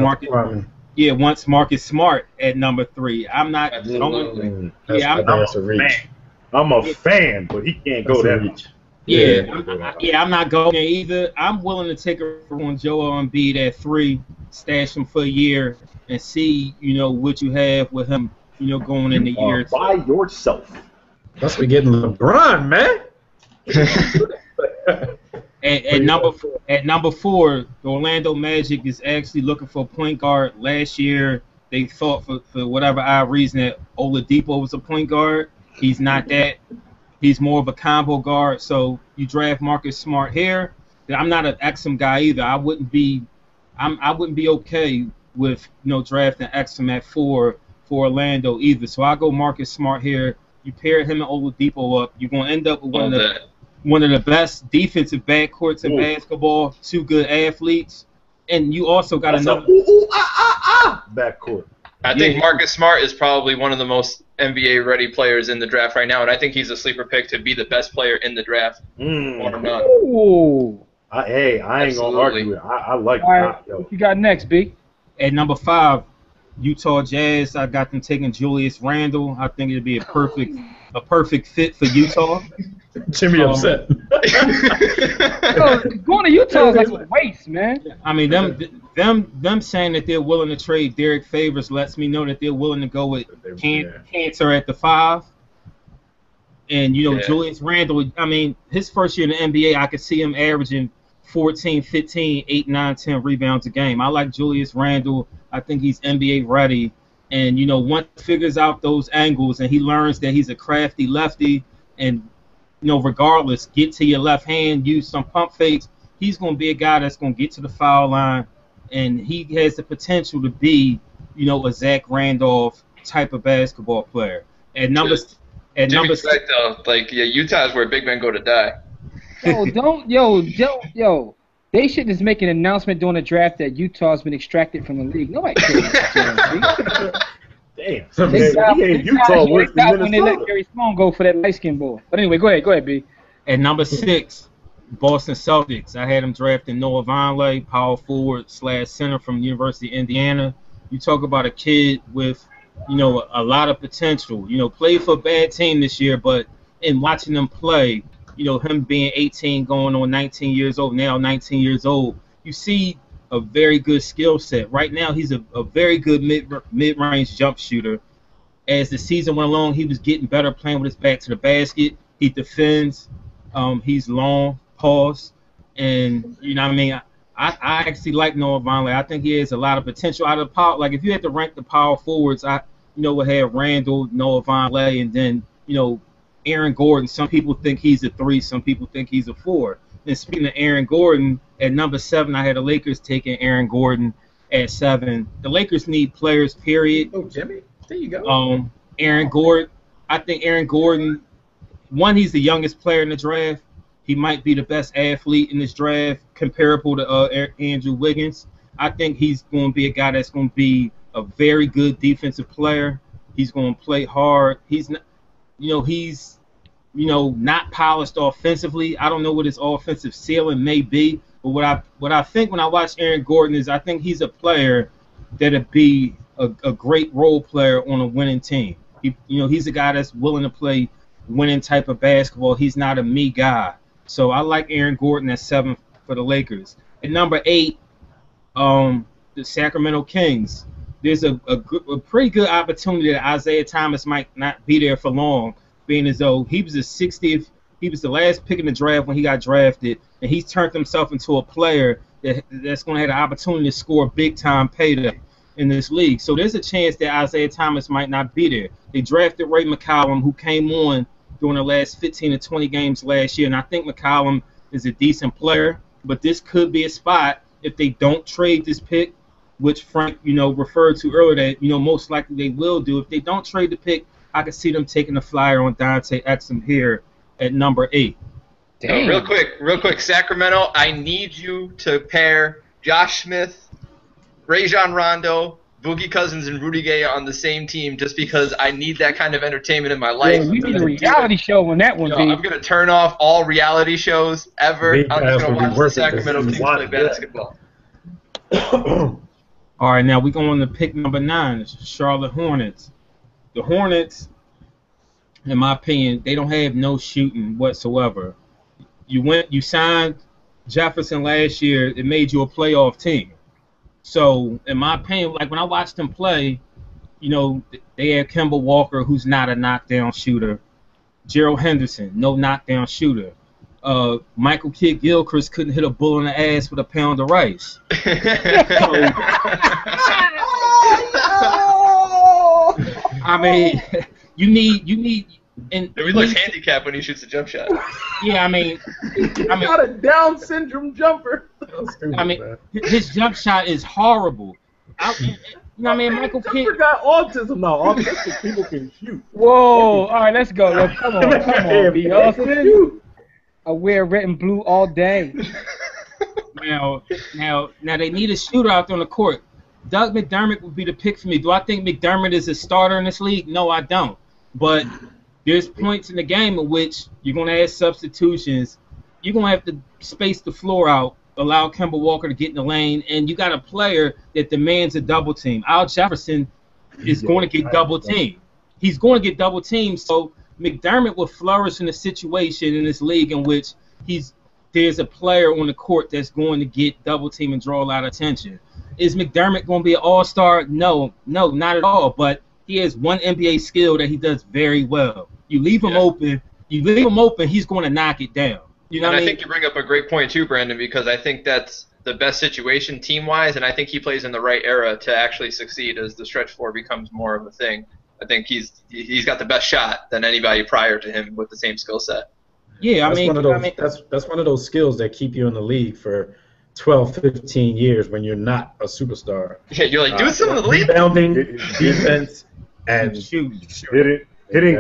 Marcus Smart at number 3. I'm not going. I'm a fan, but he can't go that much. I'm not going there either. I'm willing to take a on Joel Embiid at 3, stash him for a year, and see what you have with him going in the year. By yourself. That's we getting LeBron, man. At number 4, the Orlando Magic is actually looking for a point guard. Last year, they thought for whatever odd reason that Oladipo was a point guard. He's not that. He's more of a combo guard. So you draft Marcus Smart here. I'm not an Exum guy either. I wouldn't be okay with drafting Exum at 4 for Orlando either. So I go Marcus Smart here. You pair him and Oladipo up, you're gonna end up with one of the best defensive backcourts in basketball. 2 good athletes, and you also got another backcourt. I think Marcus Smart is probably one of the most NBA-ready players in the draft right now, and I think he's a sleeper pick to be the best player in the draft. Or none. Ooh. I ain't going to argue it. I like that. What you got next, B? At number 5, Utah Jazz. I got them taking Julius Randle. I think it'd be a perfect fit for Utah. Jimmy upset. Going to Utah is like a waste, man. I mean, them saying that they're willing to trade Derek Favors lets me know that they're willing to go with Cantor at the 5. And, Julius Randle, I mean, his first year in the NBA, I could see him averaging 14, 15, 8, 9, 10 rebounds a game. I like Julius Randle. I think he's NBA ready. And, once he figures out those angles and he learns that he's a crafty lefty and, regardless, get to your left hand, use some pump fakes, he's going to be a guy that's going to get to the foul line. And he has the potential to be, a Zach Randolph type of basketball player. Utah is where big men go to die. They should just make an announcement during the draft that Utah's been extracted from the league. Nobody cares. Damn. Utah worse than when they let Gary Sloan go for that light-skinned boy. But anyway, go ahead, B. At number 6, Boston Celtics. I had them drafting Noah Vonleh, power forward / center from the University of Indiana. You talk about a kid with, a lot of potential. Played for a bad team this year, but in watching them play, him being 18 going on 19 years old, now 19 years old, you see a very good skill set. Right now, he's a very good mid-range jump shooter. As the season went along, he was getting better playing with his back to the basket. He defends. He's long, pause. And, I actually like Noah Vonleh. I think he has a lot of potential out of the power. Like, if you had to rank the power forwards, would have Randall, Noah Vonleh, and then, Aaron Gordon. Some people think he's a 3. Some people think he's a 4. And speaking of Aaron Gordon, at number 7, I had the Lakers taking Aaron Gordon at 7. The Lakers need players, period. Oh, Jimmy, there you go. Aaron Gordon. I think Aaron Gordon, one, he's the youngest player in the draft. He might be the best athlete in this draft, comparable to Andrew Wiggins. I think he's going to be a guy that's going to be a very good defensive player. He's going to play hard. He's not. He's, not polished offensively. I don't know what his offensive ceiling may be, but what I think when I watch Aaron Gordon is I think he's a player that'll be a great role player on a winning team. He's a guy that's willing to play winning type of basketball. He's not a me guy. So I like Aaron Gordon at 7 for the Lakers. At number 8, the Sacramento Kings. There's a pretty good opportunity that Isaiah Thomas might not be there for long, being as though he was he was the last pick in the draft when he got drafted, and he's turned himself into a player that's going to have the opportunity to score big-time payday in this league. So there's a chance that Isaiah Thomas might not be there. They drafted Ray McCallum, who came on during the last 15 to 20 games last year, and I think McCallum is a decent player, but this could be a spot if they don't trade this pick, which Frank, referred to earlier that, most likely they will do. If they don't trade the pick, I could see them taking a flyer on Dante Exum here at number 8. Damn. Real quick, Sacramento, I need you to pair Josh Smith, Rajon Rondo, Boogie Cousins, and Rudy Gay on the same team just because I need that kind of entertainment in my life. Yeah, we need a reality show on that one, Yo, B. I'm going to turn off all reality shows ever. Big I'm guys just going will to be watch the worth it. Sacramento Kings play basketball. All right, now we're going to pick number 9, Charlotte Hornets. The Hornets, in my opinion, they don't have no shooting whatsoever. You signed Jefferson last year. It made you a playoff team. So, in my opinion, like when I watched them play, you know, they had Kemba Walker, who's not a knockdown shooter. Gerald Henderson, no knockdown shooter. Michael Kidd-Gilchrist couldn't hit a bull in the ass with a pound of rice. I mean, you need, and He looks handicapped when he shoots a jump shot. yeah, I mean, Not a Down syndrome jumper. I mean, his jump shot is horrible. You know what I mean? Michael Kidd. Jumper got autism now. Autistic people can shoot. Whoa! All right, let's go. Yo, come on, B. Austin. I wear red and blue all day. Now they need a shooter out there on the court. Doug McDermott would be the pick for me. Do I think McDermott is a starter in this league? No, I don't. But there's points in the game in which you're going to add substitutions. You're going to have to space the floor out, allow Kemba Walker to get in the lane, and you got a player that demands a double team. Al Jefferson is going to get double teamed. He's going to get double teamed, so McDermott will flourish in a situation in this league in which there's a player on the court that's going to get double team and draw a lot of attention. Is McDermott going to be an all-star? No, not at all. But he has one NBA skill that he does very well. You leave him open, he's going to knock it down. You know and what I mean? think you bring up a great point too, Brandon, because I think that's the best situation team-wise, and I think he plays in the right era to actually succeed as the stretch four becomes more of a thing. I think he's got the best shot than anybody prior to him with the same skill set. Yeah, that's one of those skills that keep you in the league for 12, 15 years when you're not a superstar. Yeah, you're like, do some of the league. Rebounding, defense, and shoot. Hitting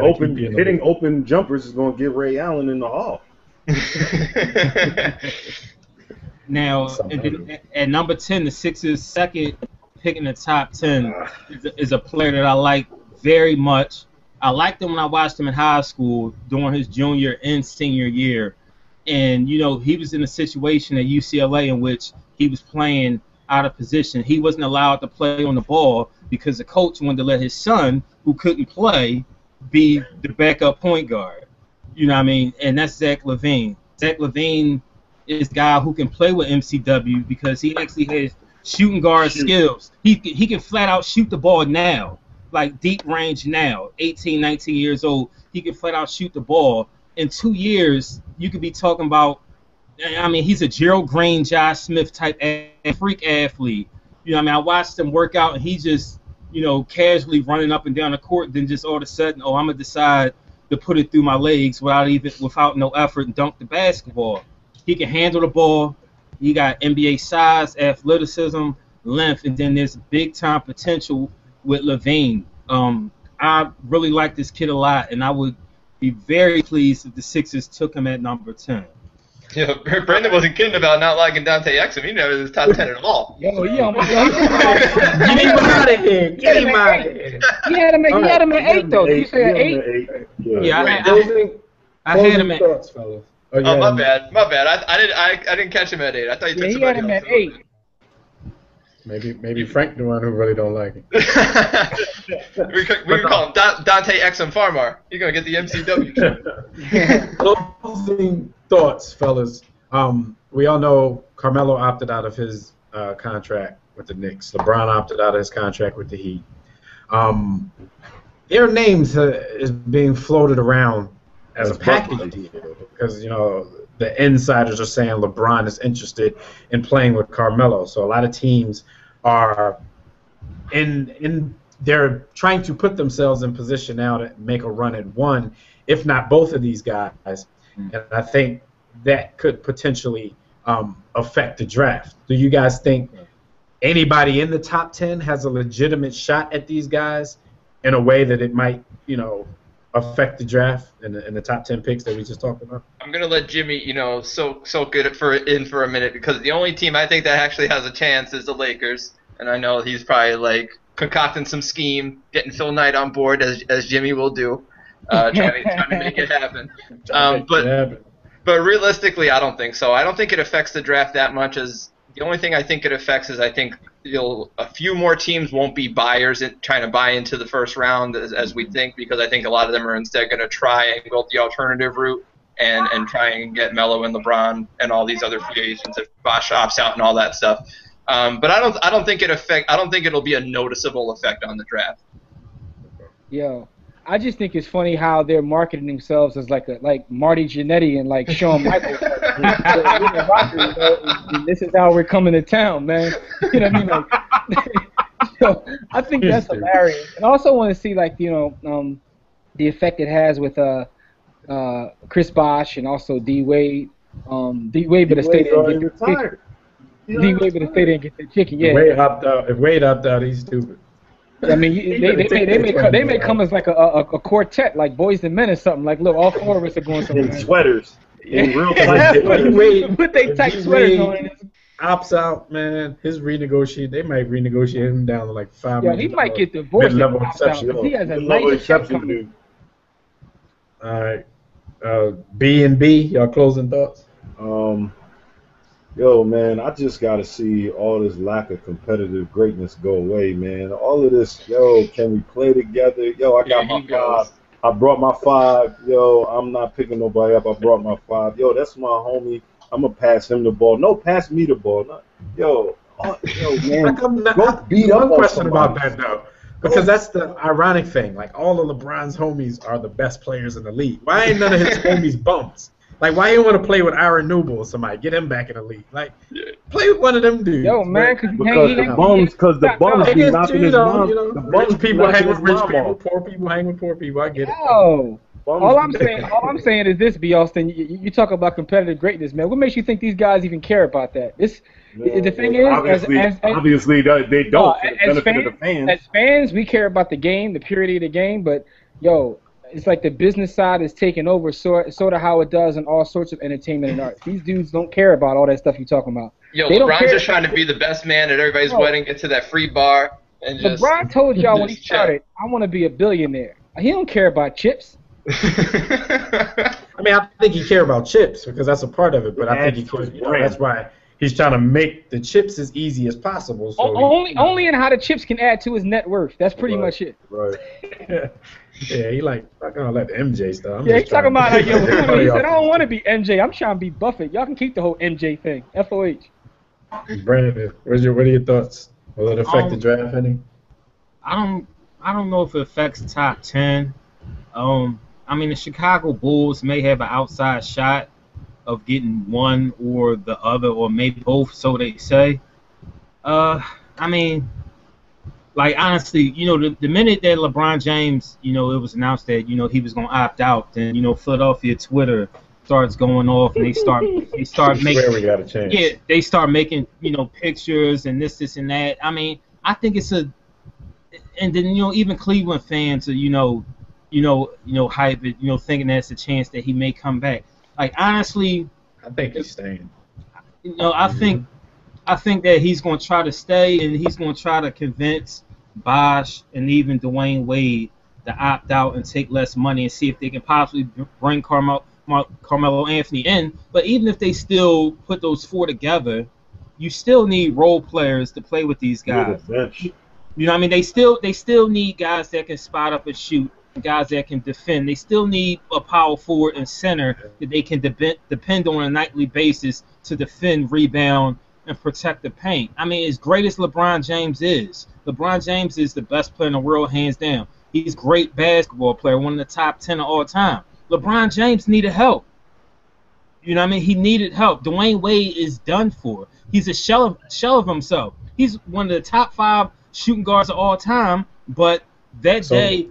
open jumpers is going to get Ray Allen in the hall. Now, at number 10, the Sixers' second pick in the top 10 is a player that I like very much. I liked him when I watched him in high school during his junior and senior year. And, you know, he was in a situation at UCLA in which he was playing out of position. He wasn't allowed to play on the ball because the coach wanted to let his son, who couldn't play, be the backup point guard. You know what I mean? And that's Zach LaVine. Zach LaVine is a guy who can play with MCW because he actually has shooting guard skills. He can flat out shoot the ball now, like deep range now, 18, 19 years old. He can flat out shoot the ball. In 2 years, you could be talking about, I mean, he's a Gerald Green, Josh Smith type freak athlete. You know what I mean? I watched him work out, and he just, you know, casually running up and down the court, then just all of a sudden, I'm going to decide to put it through my legs without no effort and dunk the basketball. He can handle the ball. He got NBA size, athleticism, length, and then there's big-time potential with LaVine. I really like this kid a lot, and I would be very pleased if the Sixers took him at number 10. Yeah, Brandon wasn't kidding about not liking Dante Exum. He never was top 10 at all. Yo, Get him out of here. Get him out of here. He had him at 8, though. Did you say at 8? Yeah, I had him at. Thoughts, fellas. Oh, my bad. I didn't catch him at 8. I thought you took He somebody had him else. at 8. Maybe Frank the one who really don't like it. we can call him Dante Exum Farmar. You're going to get the MCW. Closing thoughts, fellas. We all know Carmelo opted out of his contract with the Knicks. LeBron opted out of his contract with the Heat. Their names is being floated around as a package deal because, you know, the insiders are saying LeBron is interested in playing with Carmelo. So a lot of teams are they're trying to put themselves in position now to make a run at one, if not both of these guys. And I think that could potentially affect the draft. Do you guys think anybody in the top 10 has a legitimate shot at these guys in a way that it might, you know, affect the draft in the top 10 picks that we just talked about? I'm gonna let Jimmy, soak it for a minute, because the only team I think that actually has a chance is the Lakers, and I know he's probably like concocting some scheme, getting Phil Knight on board as Jimmy will do, trying to make it happen. But realistically, I don't think so. I don't think it affects the draft that much. As the only thing I think it affects is I think a few more teams won't be buyers trying to buy into the first round as we think, because I think a lot of them are instead going to try and go the alternative route and try and get Melo and LeBron and all these other free agents if Bosh opts out and all that stuff. But I don't think it'll be a noticeable effect on the draft. Yo, I just think it's funny how they're marketing themselves as like Marty Jannetty and like Shawn Michaels. And this is how we're coming to town, man. You know what I mean? Like, so I think that's hilarious. And I also want to see the effect it has with Chris Bosh and also D Wade. D Wade, but stay there and get the chicken. D Wade, but stay there and get the chicken. Yeah. If Wade opted out, he's stupid. I mean, they may come as like a quartet, like Boys and Men or something. Like, look, all four of us are going somewhere. In sweaters. In real Wade, put they tight sweaters on. Opts out, man. They might renegotiate him down to like $5 million. Yeah, he might get divorced. Mid-level exception. He has a nice check coming. All right. B&B, y'all closing thoughts? Yo, man, I just got to see all this lack of competitive greatness go away, man. All of this, yo, can we play together? Yo, I got my 5. I brought my 5. Yo, I'm not picking nobody up. I brought my 5. Yo, that's my homie. I'm going to pass him the ball. No, pass me the ball. Yo, man, go beat up on question somebody. about that, though. Because that's the ironic thing. Like, all of LeBron's homies are the best players in the league. Why ain't none of his homies bums? Like, why you want to play with Aaron Newble or somebody? Get him back in the league. Like, play with one of them dudes. Yo, man, because the bums be knocking his mom. The bums people hang with rich people, poor people hang with poor people. I get it. Yo, all I'm saying is this, B. Austin. You talk about competitive greatness, man. What makes you think these guys even care about that? The thing is, obviously they don't. As fans, we care about the game, the purity of the game, but yo. It's like the business side is taking over, sort of how it does in all sorts of entertainment and arts. These dudes don't care about all that stuff you're talking about. Yo, LeBron's just trying to be the best man at everybody's wedding, get to that free bar, and just. LeBron told y'all when he started, I want to be a billionaire. He don't care about chips. I mean, I think he cares about chips because that's a part of it, but I think he cares. That's why he's trying to make the chips as easy as possible. So only in how the chips can add to his net worth. That's pretty much it. Right. Yeah, he not gonna let the MJ stuff. He's talking about he said I don't want to be MJ. I'm trying to be Buffett. Y'all can keep the whole MJ thing. FOH. Brandon, what are your thoughts? Will it affect the draft any? I don't know if it affects the top 10. I mean, the Chicago Bulls may have an outside shot of getting one or the other, or maybe both, so they say. I mean, like, honestly, the minute that LeBron James, it was announced that, he was going to opt out, then, Philadelphia Twitter starts going off, and they start making, we got a chance. Yeah, they start making, pictures and this and that. I mean, I think it's and then, even Cleveland fans are, hype it, thinking that's a chance that he may come back. Like, honestly, I think he's staying. I think that he's going to try to stay, and he's going to try to convince Bosh and even Dwayne Wade to opt out and take less money and see if they can possibly bring Carmelo Anthony in. But even if they still put those 4 together, you still need role players to play with these guys. You know what I mean? They still need guys that can spot up and shoot, guys that can defend. They still need a power forward and center that they can depend on a nightly basis to defend, rebound, and protect the paint. I mean, as great as LeBron James is the best player in the world, hands down. He's a great basketball player, one of the top 10 of all time. LeBron James needed help. You know what I mean? He needed help. Dwayne Wade is done for. He's a shell of himself. He's one of the top 5 shooting guards of all time, but that day,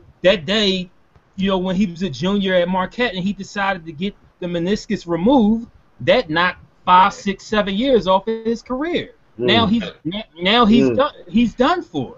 when he was a junior at Marquette and he decided to get the meniscus removed, that knocked 5, 6, 7 years off of his career. Now he's done for.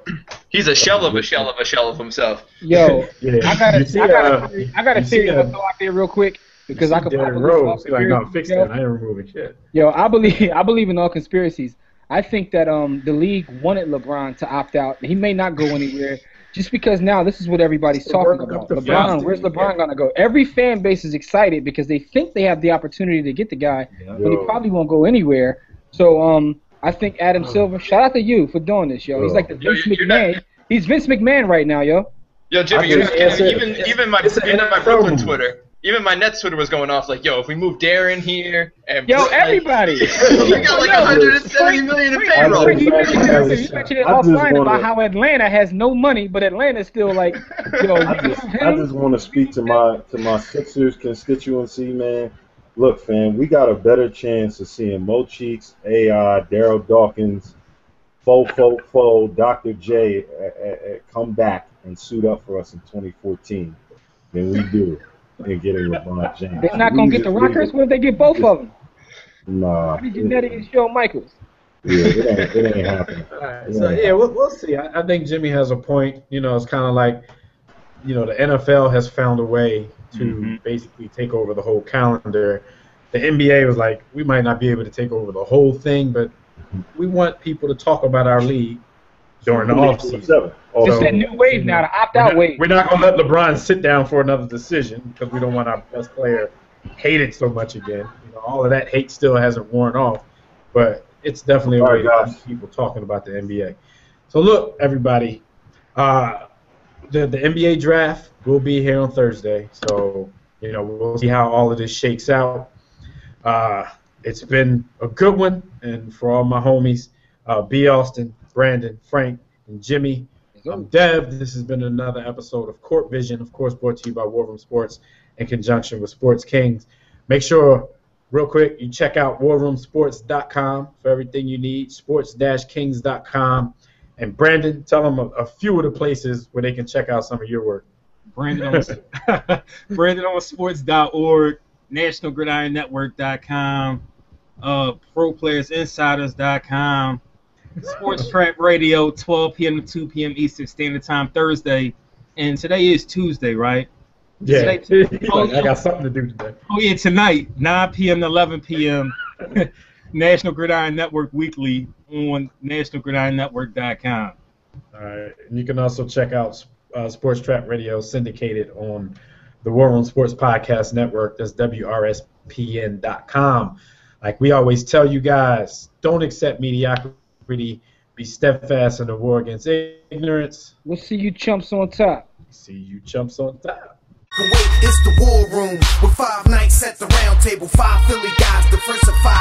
He's a shell of a shell of a shell of himself. Yo, Yeah. I got You see, a theory you to see, throw out there real quick because I could Derrick probably Rose. Like, no, fix that. I ain't removing shit. Yo, I believe in all conspiracies. I think that the league wanted LeBron to opt out. He may not go anywhere just because now this is what everybody's talking about. LeBron, where's LeBron gonna go? Every fan base is excited because they think they have the opportunity to get the guy, but he probably won't go anywhere. So I think Adam Silver, shout out to you for doing this, yo. He's like the Vince McMahon. He's Vince McMahon right now, yo. Yo, Jimmy, even my Brooklyn Twitter. Even my Nets Twitter was going off like, yo, if we move Darren here and everybody, you got like 170 million in payroll. You mentioned it offline about how Atlanta has no money, but Atlanta's still like, yo. I just want to speak to my Sixers constituency, man. Look, fam, we got a better chance of seeing Mo Cheeks, AI, Daryl Dawkins, Dr. J come back and suit up for us in 2014 than we do in getting LeBron James. They're not going to get the Rockers? What if they get both of them? Nah. How did Genetic and Shawn Michaels? Yeah, it ain't happening. Right, so, yeah, we'll see. I think Jimmy has a point. You know, it's kind of like, you know, the NFL has found a way to basically take over the whole calendar. The NBA was like, we might not be able to take over the whole thing, but we want people to talk about our league during the offseason. It's that new wave now, the opt-out wave. We're not going to let LeBron sit down for another decision because we don't want our best player hated so much again. You know, all of that hate still hasn't worn off, but it's definitely a way to keep people talking about the NBA. So look, everybody, the NBA draft will be here on Thursday. So, you know, we'll see how all of this shakes out. It's been a good one, and for all my homies, B. Austin, Brandon, Frank, and Jimmy, I'm Dev. This has been another episode of Court Vision, of course, brought to you by War Room Sports in conjunction with Sports Kings. Make sure, real quick, you check out warroomsports.com for everything you need, sports-kings.com. And Brandon, tell them a few of the places where they can check out some of your work. BrandonOnSports.org, NationalGridironNetwork.com, ProPlayersInsiders.com, Sports Trap Radio, 12 p.m. to 2 p.m. Eastern Standard Time, Thursday. And today is Tuesday, right? Yeah. I got something to do today. Oh, yeah, tonight, 9 p.m. to 11 p.m., National Gridiron Network Weekly on NationalGridironNetwork.com. All right. And you can also check out Sports Trap Radio syndicated on the War Room Sports Podcast Network. That's WRSPN.com. Like we always tell you guys, don't accept mediocrity. Be steadfast in the war against ignorance. We'll see you chumps on top. See you chumps on top. Kuwait is the war room with 5 nights at the round table. 5 Philly guys, diversified.